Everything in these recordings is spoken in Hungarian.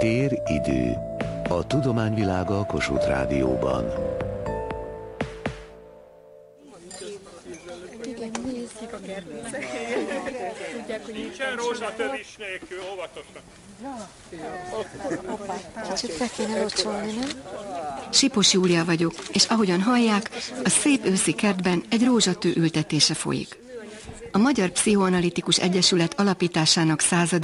Tér, idő. A tudományvilága a Kossuth Rádióban. Nincsen rózsatörés nélkül, óvatosan. Kicsit be kéne locsolni, nem? Sipos Júlia vagyok, és ahogyan hallják, a szép őszi kertben egy rózsatő ültetése folyik. A Magyar Pszichoanalitikus Egyesület alapításának 100.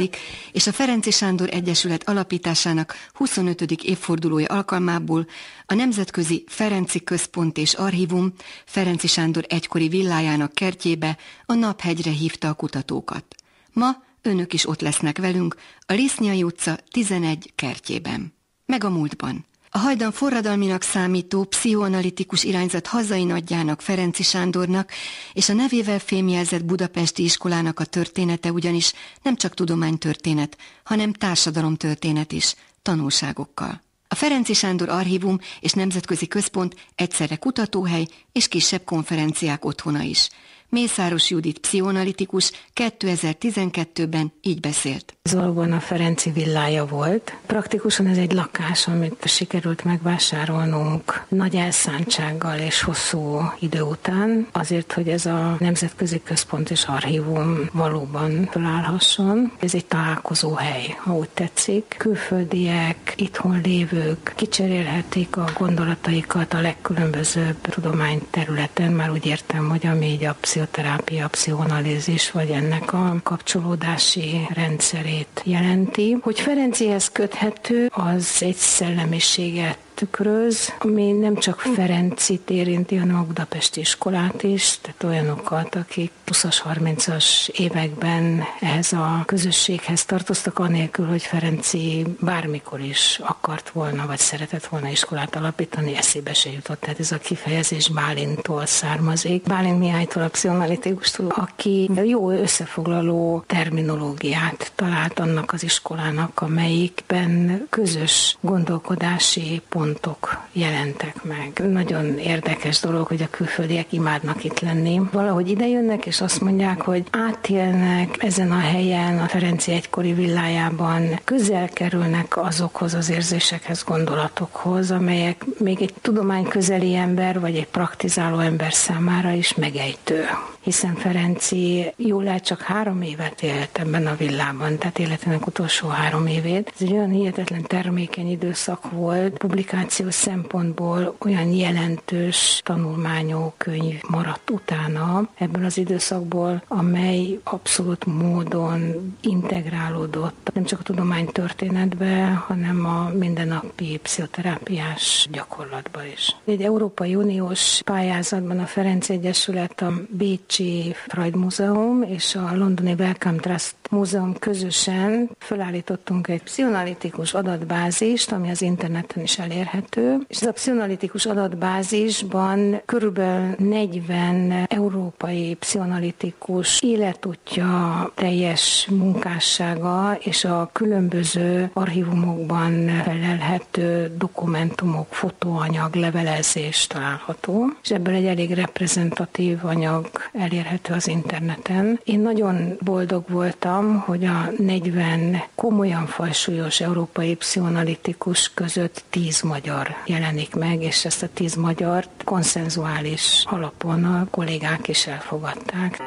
és a Ferenczy Sándor Egyesület alapításának 25. évfordulója alkalmából a Nemzetközi Ferenczy Központ és Archívum Ferenczy Sándor egykori villájának kertjébe, a Naphegyre hívta a kutatókat. Ma önök is ott lesznek velünk a Lisznyai utca 11 kertjében. Meg a múltban. A hajdan forradalminak számító pszichoanalitikus irányzat hazai nagyjának, Ferenczy Sándornak és a nevével fémjelzett budapesti iskolának a története ugyanis nem csak tudománytörténet, hanem társadalomtörténet is, tanulságokkal. A Ferenczy Sándor Archívum és Nemzetközi Központ egyszerre kutatóhely és kisebb konferenciák otthona is. Mészáros Judit pszichoanalitikus 2012-ben így beszélt. Ez valóban a Ferenczy villája volt. Praktikusan ez egy lakás, amit sikerült megvásárolnunk nagy elszántsággal és hosszú idő után, azért, hogy ez a Nemzetközi Központ és Archívum valóban felállhasson. Ez egy találkozóhely, ha úgy tetszik. Külföldiek, itthon lévők kicserélhetik a gondolataikat a legkülönbözőbb tudományterületen, már úgy értem, hogy ami így a pszichoterápia, a pszichoanalízis, vagy ennek a kapcsolódási rendszerét jelenti. Hogy Ferenczyhez köthető, az egy szellemiséget tükröz, ami nem csak Ferencit érinti, hanem a budapesti iskolát is, tehát olyanokat, akik 20-as, 30-as években ehhez a közösséghez tartoztak, anélkül, hogy Ferenczy bármikor is akart volna, vagy szeretett volna iskolát alapítani, eszébe se jutott. Tehát ez a kifejezés Bálinttól származik. Bálint Mihálytól, a pszichoanalitikustól, aki jó összefoglaló terminológiát talált annak az iskolának, amelyikben közös gondolkodási pontok jelentek meg. Nagyon érdekes dolog, hogy a külföldiek imádnak itt lenni. Valahogy ide jönnek, és azt mondják, hogy átélnek ezen a helyen, a Ferenczy egykori villájában, közel kerülnek azokhoz az érzésekhez, gondolatokhoz, amelyek még egy tudományközeli ember, vagy egy praktizáló ember számára is megejtő. Hiszen Ferenczy jól lehet csak 3 évet élt ebben a villában, tehát életének utolsó 3 évét. Ez egy olyan hihetetlen termékeny időszak volt, publikációs szempontból olyan jelentős tanulmányok, könyv maradt utána ebből az időszakból, amely abszolút módon integrálódott nem csak a tudománytörténetbe, hanem a mindennapi pszichoterápiás gyakorlatba is. Egy Európai Uniós pályázatban a Ferenczy Egyesület, a Bécsi Freud Múzeum és a londoni Wellcome Trust Múzeum közösen felállítottunk egy pszichoanalitikus adatbázist, ami az interneten is elérhető, és ez a pszichoanalitikus adatbázisban körülbelül 40 európai pszichoanalitikus életútja, teljes munkássága és a különböző archívumokban felelhető dokumentumok, fotóanyag, levelezés található, és ebből egy elég reprezentatív anyag elérhető az interneten. Én nagyon boldog voltam, hogy a 40 komolyan fajsúlyos európai pszichoanalitikus között 10 magyar jelenik meg, és ezt a 10 magyart konszenzuális alapon a kollégák is elfogadták.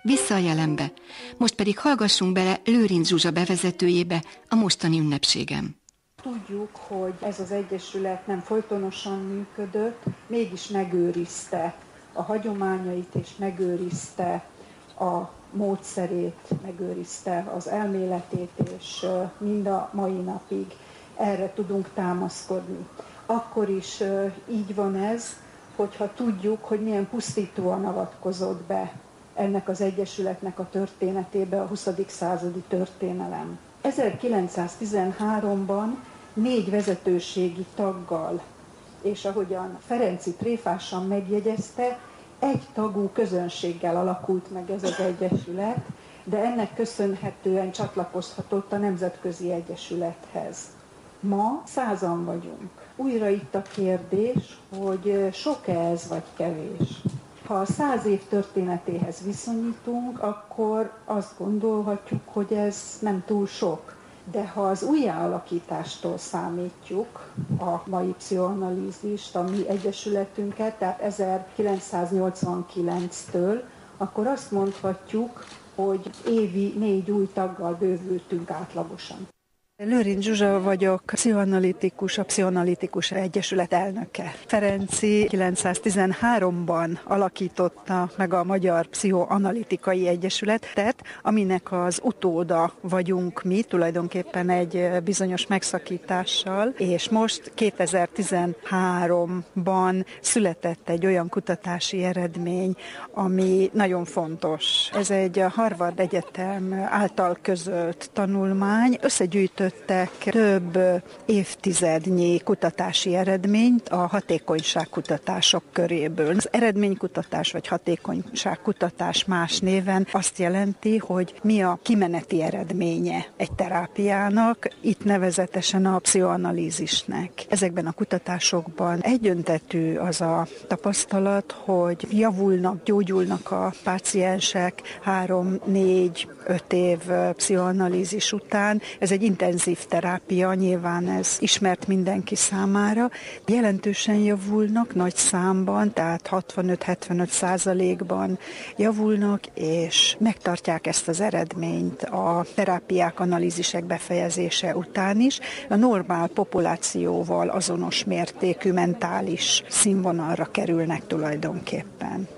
Vissza a jelenbe. Most pedig hallgassunk bele Lőrinc Zsuzsa bevezetőjébe a mostani ünnepségem. Tudjuk, hogy ez az egyesület nem folytonosan működött, mégis megőrizte a hagyományait és megőrizte a módszerét, megőrizte az elméletét, és mind a mai napig erre tudunk támaszkodni. Akkor is így van ez, hogyha tudjuk, hogy milyen pusztítóan avatkozott be ennek az egyesületnek a történetébe a 20. századi történelem. 1913-ban 4 vezetőségi taggal, és ahogyan Ferenczy tréfásan megjegyezte, 1 tagú közönséggel alakult meg ez az egyesület, de ennek köszönhetően csatlakozhatott a Nemzetközi Egyesülethez. Ma 100-an vagyunk. Újra itt a kérdés, hogy sok-e ez vagy kevés. Ha a 100 év történetéhez viszonyítunk, akkor azt gondolhatjuk, hogy ez nem túl sok. De ha az újjáalakítástól számítjuk a mai pszichoanalízist, a mi egyesületünket, tehát 1989-től, akkor azt mondhatjuk, hogy évi 4 új taggal bővültünk átlagosan. Lőrinc Zsuzsa vagyok, pszichoanalitikus, a Pszichoanalitikus Egyesület elnöke. Ferenczy 913-ban alakította meg a Magyar Pszichoanalitikai Egyesületet, aminek az utóda vagyunk mi, tulajdonképpen egy bizonyos megszakítással, és most 2013-ban született egy olyan kutatási eredmény, ami nagyon fontos. Ez egy Harvard Egyetem által közölt tanulmány, összegyűjtött több évtizednyi kutatási eredményt a hatékonyságkutatások köréből. Az eredménykutatás vagy hatékonyságkutatás más néven azt jelenti, hogy mi a kimeneti eredménye egy terápiának, itt nevezetesen a pszichoanalízisnek. Ezekben a kutatásokban egyöntetű az a tapasztalat, hogy javulnak, gyógyulnak a páciensek 3-4-5 év pszichoanalízis után. Ez egy intenzív terápia, nyilván ez ismert mindenki számára. Jelentősen javulnak, nagy számban, tehát 65-75%-ban javulnak, és megtartják ezt az eredményt a terápiák, analízisek befejezése után is. A normál populációval azonos mértékű mentális színvonalra kerülnek tulajdonképpen.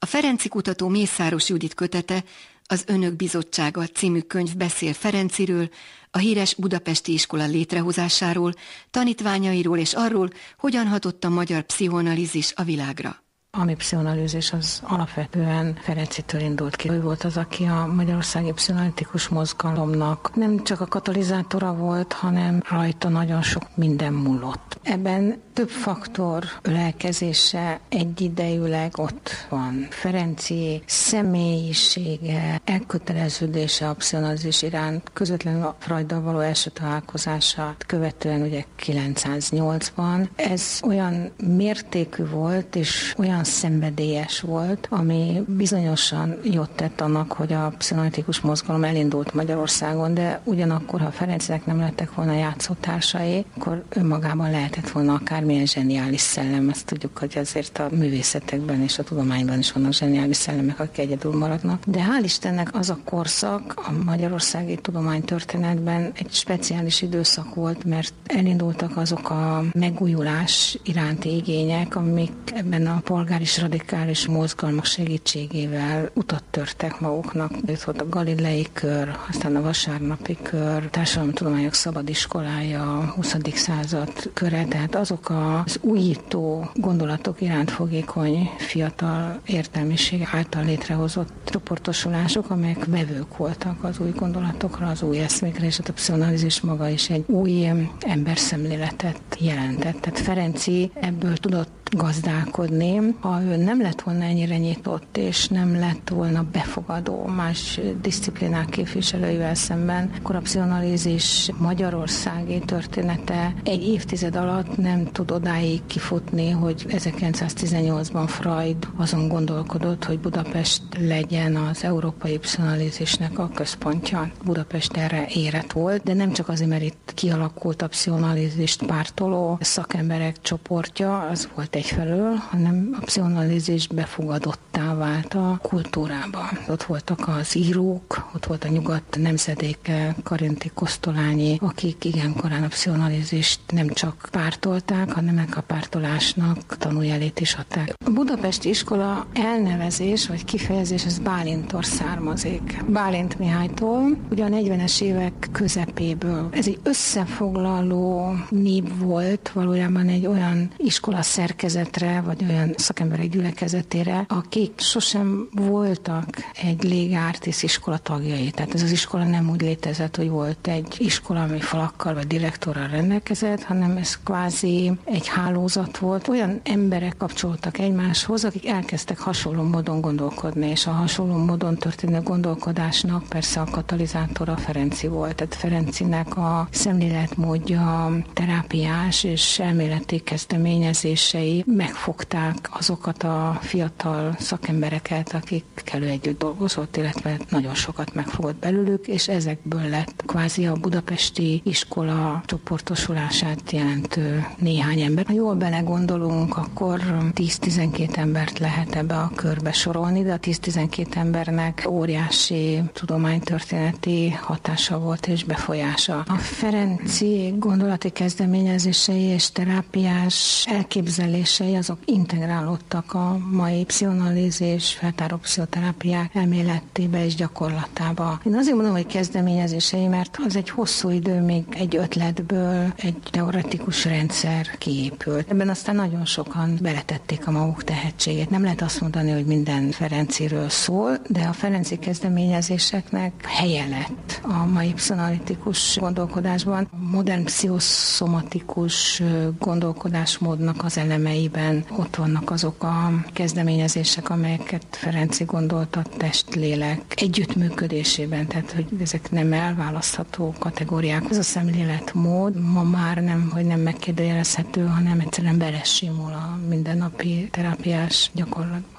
A Ferenczy kutató Mészáros Judit kötete, az Önök bizottsága című könyv beszél Ferenczyről, a híres budapesti iskola létrehozásáról, tanítványairól és arról, hogyan hatott a magyar pszichoanalízis a világra. A mi pszichoanalízis az alapvetően Ferenczytől indult ki. Ő volt az, aki a magyarországi pszichoanalitikus mozgalomnak nem csak a katalizátora volt, hanem rajta nagyon sok minden múlott. Ebben több faktor ölelkezése egyidejűleg ott van. Ferenczy személyisége, elköteleződése a pszichoanalízis iránt, közvetlenül a Freuddal való első találkozását követően ugye 908-ban. Ez olyan mértékű volt, és olyan szenvedélyes volt, ami bizonyosan jót tett annak, hogy a pszichoanalitikus mozgalom elindult Magyarországon, de ugyanakkor, ha Ferenczynek nem lettek volna játszótársai, akkor önmagában lehetett volna akármilyen zseniális szellem. Ezt tudjuk, hogy azért a művészetekben és a tudományban is vannak zseniális szellemek, akik egyedül maradnak. De hál' Istennek az a korszak a magyarországi tudománytörténetben egy speciális időszak volt, mert elindultak azok a megújulás iránti igények, amik ebben a polgári és radikális mozgalmak segítségével utat törtek maguknak. Itt volt a Galilei kör, aztán a vasárnapi kör, társadalomtudományok szabadiskolája, a 20. század köre, tehát azok az újító gondolatok iránt fogékony fiatal értelmiség által létrehozott csoportosulások, amelyek vevők voltak az új gondolatokra, az új eszmékre, és a pszichoanalízis maga is egy új emberszemléletet jelentett. Tehát Ferenczy ebből tudott gazdálkodni. Ha ő nem lett volna ennyire nyitott, és nem lett volna befogadó más disziplinák képviselőivel szemben, akkor a pszichoanalízis magyarországi története egy évtized alatt nem tud odáig kifutni, hogy 1918-ban Freud azon gondolkodott, hogy Budapest legyen az európai pszichoanalízisnek a központja. Budapest erre érett volt, de nem csak azért, mert itt kialakult a pszichoanalízist pártoló szakemberek csoportja, az volt egyfelől, hanem a pszichoanalízis befogadottá vált a kultúrába. Ott voltak az írók, ott volt a nyugat nemzedéke, Karinti, Kosztolányi, akik igen korán a pszichoanalízist nem csak pártolták, hanem ennek a pártolásnak tanújelét is adták. A budapesti iskola elnevezés vagy kifejezés az Bálintól származik. Bálint Mihálytól, ugye a 40-es évek közepéből. Ez egy összefoglaló név volt, valójában egy olyan iskola szerkezetre, vagy olyan szakemberek gyülekezetére, akik sosem voltak egy Lega Artis iskola tagjai. Tehát ez az iskola nem úgy létezett, hogy volt egy iskola, ami falakkal vagy direktorral rendelkezett, hanem ez kvázi egy hálózat volt. Olyan emberek kapcsolódtak egymáshoz, akik elkezdtek hasonló módon gondolkodni, és a hasonló módon történő gondolkodásnak persze a katalizátora Ferenci volt. Tehát Ferencinek a szemléletmódja, terápiás és elméleti kezdeményezései megfogták azokat a fiatal szakembereket, akikkel ő együtt dolgozott, illetve nagyon sokat megfogott belőlük, és ezekből lett kvázi a budapesti iskola csoportosulását jelentő néhány ember. Ha jól belegondolunk, akkor 10-12 embert lehet ebbe a körbe sorolni, de a 10-12 embernek óriási tudománytörténeti hatása volt és befolyása. A Ferenci gondolati kezdeményezései és terápiás elképzelései azok integrálódtak a mai pszichoanalízis, feltáró pszichoterápiák elméletébe és gyakorlatába. Én azért mondom, hogy kezdeményezései, mert az egy hosszú idő, még egy ötletből egy teoretikus rendszer kiépült. Ebben aztán nagyon sokan beletették a maguk tehetségét. Nem lehet azt mondani, hogy minden Ferenciről szól, de a Ferenci kezdeményezéseknek helye lett a mai pszichoanalitikus gondolkodásban. A modern pszichoszomatikus gondolkodásmódnak az elemeiben ott vannak azok a kezdeményezések, amelyeket Ferenci gondolt a test-lélek együttműködésében, tehát hogy ezek nem elválasztható kategóriák. Ez a szemléletmód ma már nem megkérdőjelezhető, hanem egyszerűen belesimul a mindennapi terápiás gyakorlatba.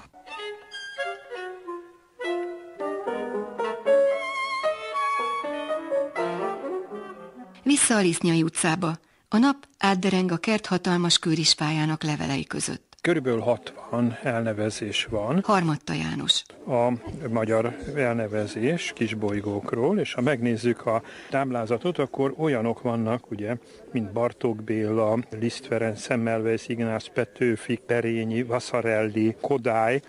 Vissza a Lisznyai utcába. A nap átdereng a kert hatalmas kőrispályának levelei között. Körülbelül 60 elnevezés van. Harmadta János. A magyar elnevezés kisbolygókról, és ha megnézzük a táblázatot, akkor olyanok vannak, ugye, mint Bartók Béla, Liszt Ferenc, Semmelweis Ignác, Petőfi, Perényi, Vasarelli, Kodály,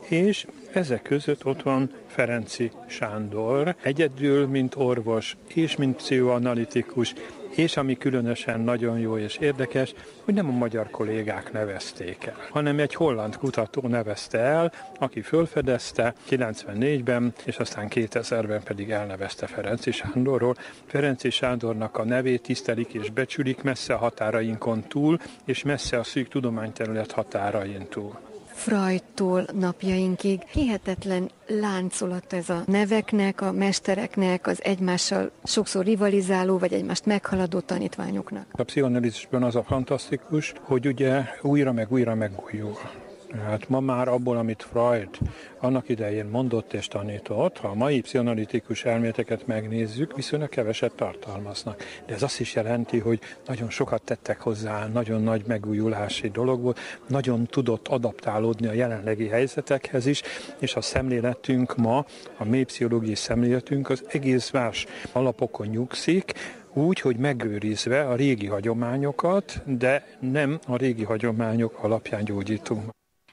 és ezek között ott van Ferenci Sándor, egyedül, mint orvos, és mint pszichoanalitikus, és ami különösen nagyon jó és érdekes, hogy nem a magyar kollégák nevezték el, hanem egy holland kutató nevezte el, aki fölfedezte 94-ben, és aztán 2000-ben pedig elnevezte Ferenci Sándorról. Ferenci Sándornak a nevét tisztelik és becsülik messze a határainkon túl, és messze a szűk tudományterület határain túl. Freudtól napjainkig hihetetlen láncolat ez a neveknek, a mestereknek, az egymással sokszor rivalizáló, vagy egymást meghaladó tanítványoknak. A pszichoanalízisben az a fantasztikus, hogy ugye újra megújul. Hát ma már abból, amit Freud annak idején mondott és tanított, ha a mai pszichoanalitikus elméleteket megnézzük, viszonylag keveset tartalmaznak. De ez azt is jelenti, hogy nagyon sokat tettek hozzá, nagyon nagy megújulási dolog volt, nagyon tudott adaptálódni a jelenlegi helyzetekhez is, és a szemléletünk ma, a mély pszichológiai szemléletünk az egész más alapokon nyugszik, úgy, hogy megőrizve a régi hagyományokat, de nem a régi hagyományok alapján gyógyítunk.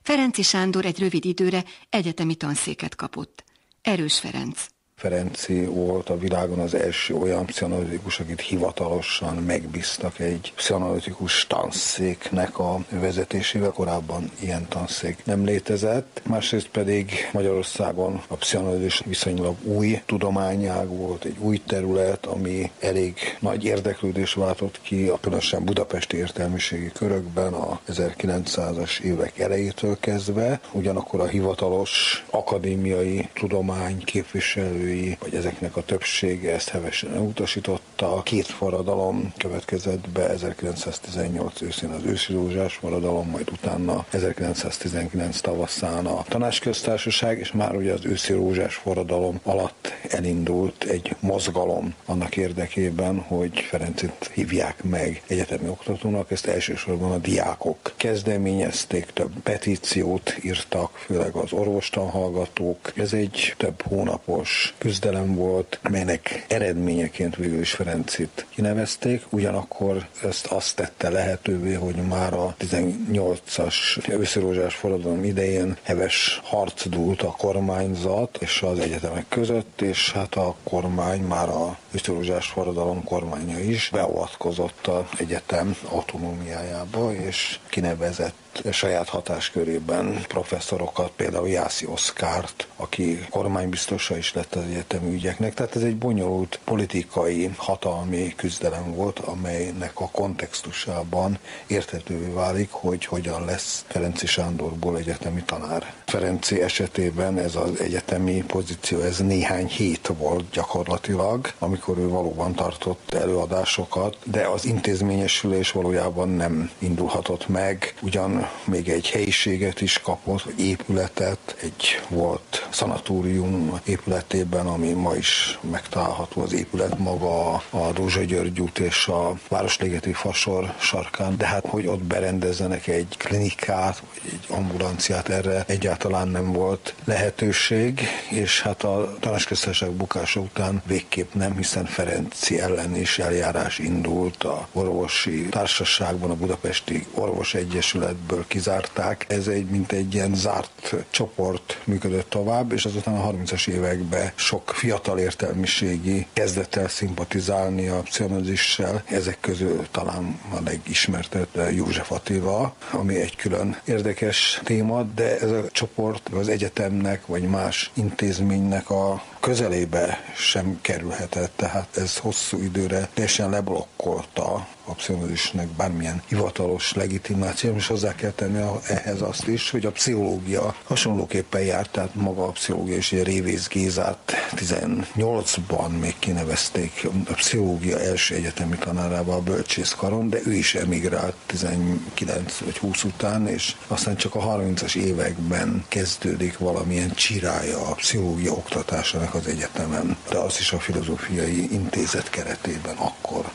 Ferenci Sándor egy rövid időre egyetemi tanszéket kapott. Erős Ferenc. Ferenci volt a világon az első olyan pszichoanalitikus, akit hivatalosan megbíztak egy pszichoanalitikus tanszéknek a vezetésével. Korábban ilyen tanszék nem létezett. Másrészt pedig Magyarországon a pszichoanalízis viszonylag új tudományág volt, egy új terület, ami elég nagy érdeklődés váltott ki, különösen budapesti értelmiségi körökben a 1900-as évek elejétől kezdve. Ugyanakkor a hivatalos akadémiai tudomány képviselő vagy ezeknek a többsége ezt hevesen elutasította. Két forradalom következett be, 1918 őszén az őszi rózsás forradalom, majd utána 1919 tavaszán a tanácsköztársaság, és már ugye az őszi rózsás forradalom alatt elindult egy mozgalom annak érdekében, hogy Ferencit hívják meg egyetemi oktatónak. Ezt elsősorban a diákok kezdeményezték, több petíciót írtak, főleg az orvostanhallgatók. Ez egy több hónapos küzdelem volt, melynek eredményeként végül is Ferencit kinevezték, ugyanakkor ezt azt tette lehetővé, hogy már a 18-as őszirózsás forradalom idején heves harc dúlt a kormányzat és az egyetemek között, és hát a kormány, már a őszirózsás forradalom kormánya is beavatkozott az egyetem autonómiájába, és kinevezett felvett saját hatáskörében professzorokat, például Jászi Oszkárt, aki kormánybiztosa is lett az egyetemi ügyeknek. Tehát ez egy bonyolult politikai, hatalmi küzdelem volt, amelynek a kontextusában érthetővé válik, hogy hogyan lesz Ferenczy Sándorból egyetemi tanár. Ferenczy esetében ez az egyetemi pozíció, ez néhány hét volt gyakorlatilag, amikor ő valóban tartott előadásokat, de az intézményesülés valójában nem indulhatott meg. Ugyan még egy helyiséget is kapott, épületet, egy volt szanatórium épületében, ami ma is megtalálható az épület maga a Dózsa György út és a Városligeti Fasor sarkán, de hát hogy ott berendezzenek egy klinikát, vagy egy ambulanciát, erre egyáltalán nem volt lehetőség, és hát a Tanácsköztársaság bukása után végképp nem, hiszen Ferenczy ellen is eljárás indult, a orvosi társaságban, a Budapesti Orvos Egyesületből kizárták. Ez mint egy ilyen zárt csoport működött tovább, és azután a 30-as években sok fiatal értelmiségi kezdett el szimpatizálni a pszichonázissal. Ezek közül talán a legismertebb József Attila, ami egy külön érdekes téma, de ez a csoport az egyetemnek vagy más intézménynek a közelébe sem kerülhetett, tehát ez hosszú időre teljesen leblokkolta a pszichonázisnek bármilyen hivatalos legitimáció, és hozzá kell tenni ehhez azt is, hogy a pszichológia hasonlóképpen járt, tehát maga a pszichológia is, Révész Gézát 18-ban még kinevezték a pszichológia első egyetemi tanárába a bölcsészkaron, de ő is emigrált 19 vagy 20 után, és aztán csak a 30-as években kezdődik valamilyen csirája a pszichológia oktatásának az egyetemen, de az is a Filozófiai Intézet keretében akkor.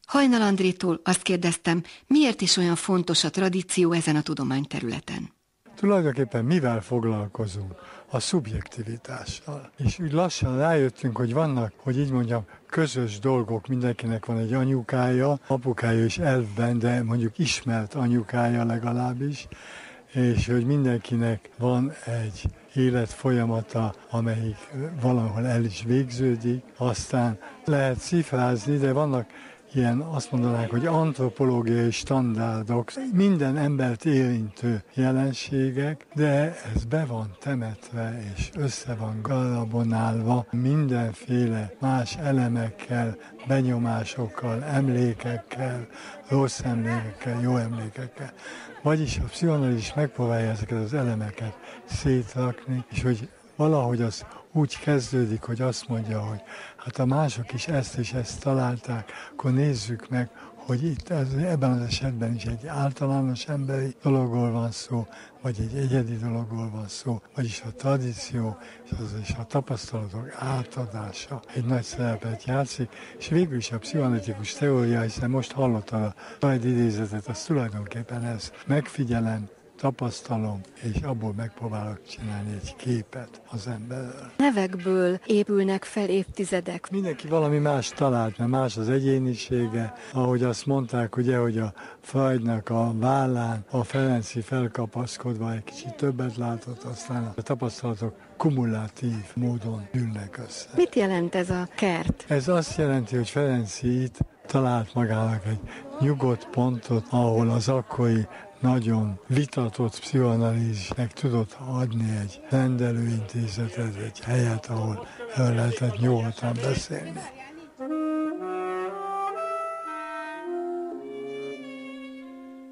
Hajnal Andrétól azt kérdeztem, miért is olyan fontos a tradíció ezen a tudományterületen. Tulajdonképpen mivel foglalkozunk? A szubjektivitással. És úgy lassan rájöttünk, hogy vannak, hogy így mondjam, közös dolgok, mindenkinek van egy anyukája, apukája is elvben, de mondjuk ismert anyukája legalábbis, és hogy mindenkinek van egy életfolyamata, amelyik valahol el is végződik, aztán lehet cifrázni, de vannak ilyen, azt mondanák, hogy antropológiai standardok, minden embert érintő jelenségek, de ez be van temetve és össze van garabonálva mindenféle más elemekkel, benyomásokkal, emlékekkel, rossz emlékekkel, jó emlékekkel. Vagyis a pszichoanalízis megpróbálja ezeket az elemeket szétrakni, és hogy valahogy az úgy kezdődik, hogy azt mondja, hogy hát a mások is ezt és ezt találták, akkor nézzük meg, hogy itt ebben az esetben is egy általános emberi dologról van szó, vagy egy egyedi dologról van szó, vagyis a tradíció és a tapasztalatok átadása egy nagy szerepet játszik, és végül is a pszichoanalitikus teória, hiszen most hallottad a majd idézetet, az tulajdonképpen ez megfigyelem, tapasztalom, és abból megpróbálok csinálni egy képet az emberről. Nevekből épülnek fel évtizedek. Mindenki valami más talált, mert más az egyénisége. Ahogy azt mondták, ugye, hogy a Freudnak a vállán a Ferenczy felkapaszkodva egy kicsit többet látott, aztán a tapasztalatok kumulatív módon ülnek össze. Mit jelent ez a kert? Ez azt jelenti, hogy Ferenczy itt talált magának egy nyugodt pontot, ahol az akkori nagyon vitatott pszichoanalízisnek tudott adni egy rendelőintézetet, egy helyet, ahol el lehetett nyugodtan beszélni.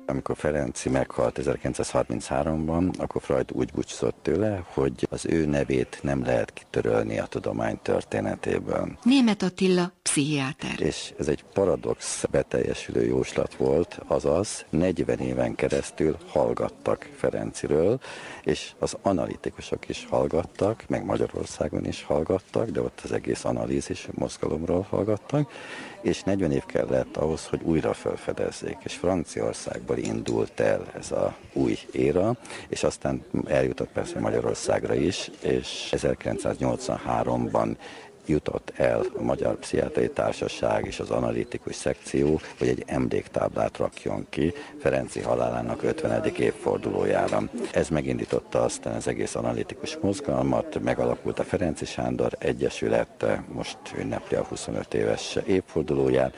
Amikor Ferenczy meghalt 1933-ban, akkor Freud úgy búcsúzott tőle, hogy az ő nevét nem lehet kitörölni a tudomány történetéből. Németh Attila, pszichiáter. És ez egy paradox beteljesülő jóslat volt, azaz 40 éven keresztül hallgattak Ferenczyről, és az analitikusok is hallgattak, meg Magyarországon is hallgattak, de ott az egész analízis mozgalomról hallgattak, és 40 év kellett ahhoz, hogy újra felfedezzék, és Franciaországból indult el ez a új éra, és aztán eljutott persze Magyarországra is, és 1983-ban jutott el a Magyar Pszichiátriai Társaság és az analitikus szekció, hogy egy emléktáblát rakjon ki Ferenczy halálának 50. évfordulójára. Ez megindította aztán az egész analitikus mozgalmat, megalakult a Ferenczy Sándor Egyesület, most ünnepli a 25 éves évfordulóját,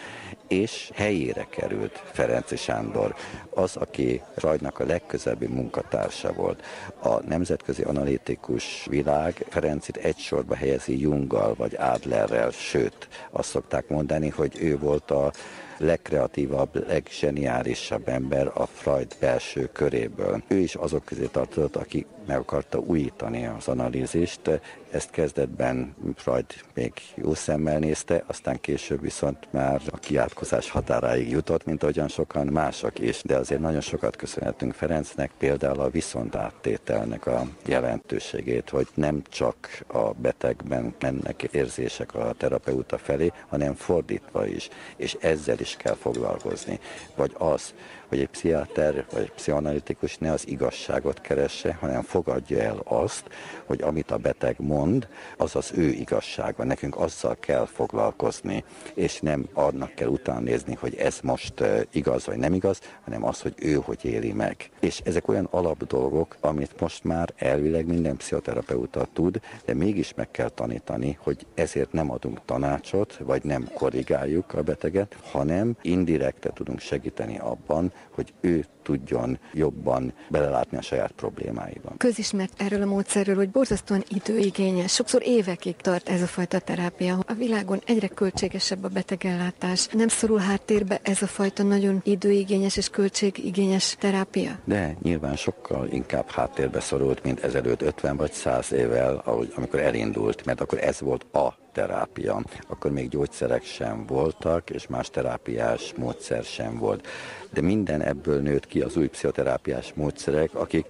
és helyére került Ferenczy Sándor, az, aki Freudnak a legközelebbi munkatársa volt. A nemzetközi analitikus világ Ferencit egy sorba helyezi Junggal vagy Adlerrel, sőt, azt szokták mondani, hogy ő volt a legkreatívabb, leggeniálisabb ember a Freud belső köréből. Ő is azok közé tartozott, aki meg akarta újítani az analízist. Ezt kezdetben Freud még jó szemmel nézte, aztán később viszont már a kiátkozás határáig jutott, mint ahogyan sokan mások is. De azért nagyon sokat köszönhetünk Ferencnek, például a viszontáttételnek a jelentőségét, hogy nem csak a betegben mennek érzések a terapeuta felé, hanem fordítva is, és ezzel is kell foglalkozni. Vagy az, hogy egy pszichiáter vagy egy pszichoanalitikus ne az igazságot keresse, hanem fogadja el azt, hogy amit a beteg mond, az az ő igazsága. Nekünk azzal kell foglalkozni, és nem annak kell utána nézni, hogy ez most igaz vagy nem igaz, hanem az, hogy ő hogy éli meg. És ezek olyan alapdolgok, amit most már elvileg minden pszichoterapeuta tud, de mégis meg kell tanítani, hogy ezért nem adunk tanácsot, vagy nem korrigáljuk a beteget, hanem indirekte tudunk segíteni abban, hogy ő tudjon jobban belelátni a saját problémáiban. Közismert erről a módszerről, hogy borzasztóan időigényes, sokszor évekig tart ez a fajta terápia. A világon egyre költségesebb a betegellátás. Nem szorul háttérbe ez a fajta nagyon időigényes és költségigényes terápia? De nyilván sokkal inkább háttérbe szorult, mint ezelőtt 50 vagy 100 évvel, amikor elindult, mert akkor ez volt a terápia. Akkor még gyógyszerek sem voltak, és más terápiás módszer sem volt. De minden ebből nőtt ki az új pszichoterápiás módszerek, akik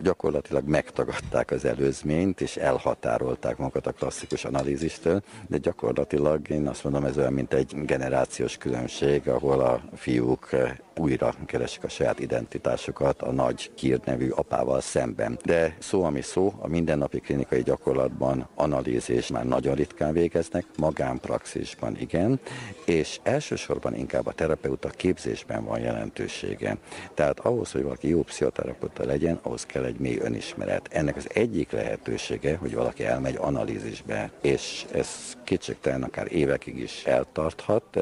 gyakorlatilag megtagadták az előzményt, és elhatárolták magukat a klasszikus analízistől, de gyakorlatilag én azt mondom, ez olyan, mint egy generációs különbség, ahol a fiúk újra keresik a saját identitásukat a nagy Kír nevű apával szemben. De szó, ami szó, a mindennapi klinikai gyakorlatban analízis már nagyon ritkán végeznek, magánpraxisban igen, és elsősorban inkább a terapeuta képzésben van jelentősége. Tehát ahhoz, hogy valaki jó pszichoterapeuta legyen, ahhoz kell egy mély önismeret. Ennek az egyik lehetősége, hogy valaki elmegy analízisbe, és ez kétségtelen akár évekig is eltarthat,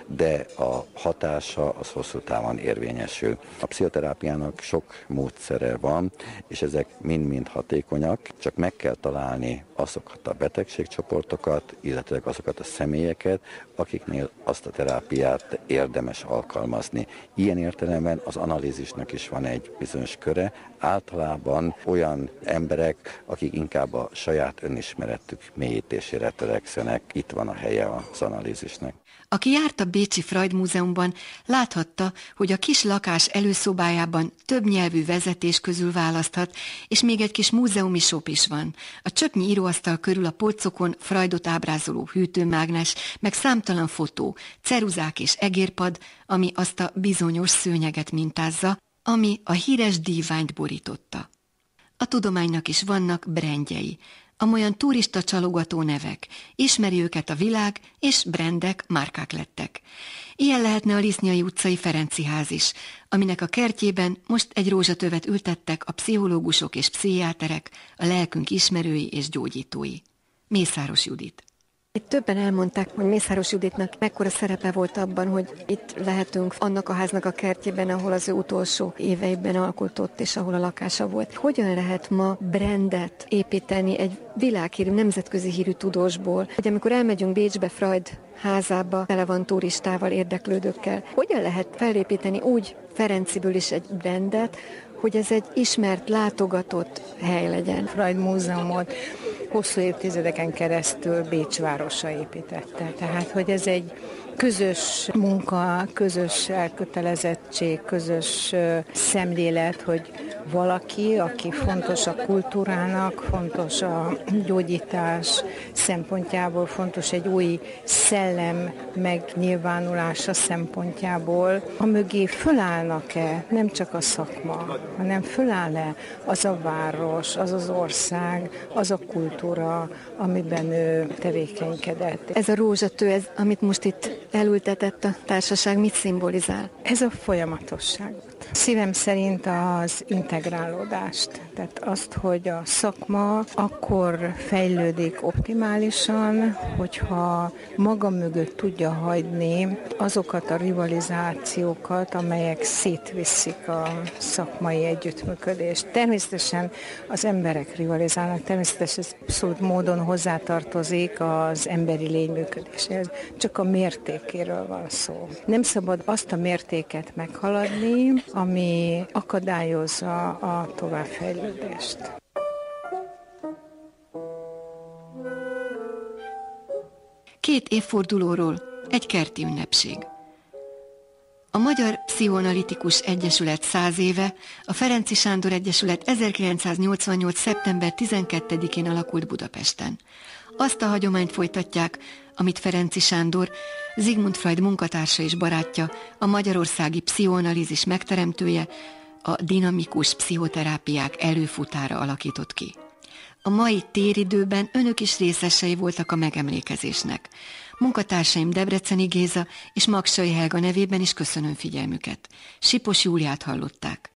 de a hatása az hosszú távon érvényesül. A pszichoterápiának sok módszere van, és ezek mind-mind hatékonyak, csak meg kell találni azokat a betegségcsoportokat, illetve azokat a személyeket, akiknél azt a terápiát érdemes alkalmazni. Ilyen értelemben az analízisnek is van egy bizonyos köre, általában olyan emberek, akik inkább a saját önismeretük mélyítésére törekszenek. Itt van a helye az analízisnek. Aki járt a Bécsi Freud Múzeumban, láthatta, hogy a kis lakás előszobájában több nyelvű vezetés közül választhat, és még egy kis múzeumi shop is van. A csöpnyi íróasztal körül a polcokon Freudot ábrázoló hűtőmágnes, meg számtalan fotó, ceruzák és egérpad, ami azt a bizonyos szőnyeget mintázza, ami a híres díványt borította. A tudománynak is vannak brandjei, amolyan turista csalogató nevek, ismeri őket a világ, és brandek, márkák lettek. Ilyen lehetne a Lisznyai utcai Ferenczy ház is, aminek a kertjében most egy rózsatövet ültettek a pszichológusok és pszichiáterek, a lelkünk ismerői és gyógyítói. Mészáros Judit. Itt többen elmondták, hogy Mészáros Juditnak mekkora szerepe volt abban, hogy itt lehetünk annak a háznak a kertjében, ahol az ő utolsó éveiben alkotott, és ahol a lakása volt. Hogyan lehet ma brandet építeni egy világhírű, nemzetközi hírű tudósból, hogy amikor elmegyünk Bécsbe, Freud házába, tele van turistával, érdeklődőkkel, hogyan lehet felépíteni úgy Ferencziből is egy brandet, hogy ez egy ismert, látogatott hely legyen? Freud Múzeumot hosszú évtizedeken keresztül Bécs városa építette. Tehát, hogy ez egy közös munka, közös elkötelezettség, közös szemlélet, hogy valaki, aki fontos a kultúrának, fontos a gyógyítás szempontjából, fontos egy új szellem megnyilvánulása szempontjából, amögé fölállnak-e nem csak a szakma, hanem föláll-e az a város, az az ország, az a kultúra, amiben ő tevékenykedett. Ez a rózsatő, ez, amit most itt elültetett a társaság, mit szimbolizál? Ez a folyamatosságot. Szívem szerint az integrálódást, tehát azt, hogy a szakma akkor fejlődik optimálisan, hogyha maga mögött tudja hagyni azokat a rivalizációkat, amelyek szétviszik a szakmai együttműködést. Természetesen az emberek rivalizálnak, természetesen abszolút módon hozzátartozik az emberi lény működéséhez. Csak a mértékéről van szó. Nem szabad azt a mértéket meghaladni, ami akadályozza a továbbfejlődést. Két évfordulóról egy kerti ünnepség. A Magyar Pszichoanalitikus Egyesület 100 éve, a Ferenczy Sándor Egyesület 1988. szeptember 12-én alakult Budapesten. Azt a hagyományt folytatják, amit Ferenczy Sándor, Sigmund Freud munkatársa és barátja, a magyarországi pszichoanalízis megteremtője, a dinamikus pszichoterápiák előfutára alakított ki. A mai téridőben önök is részesei voltak a megemlékezésnek. Munkatársaim Debreceni Géza és Magsai Helga nevében is köszönöm figyelmüket. Sipos Júliát hallották.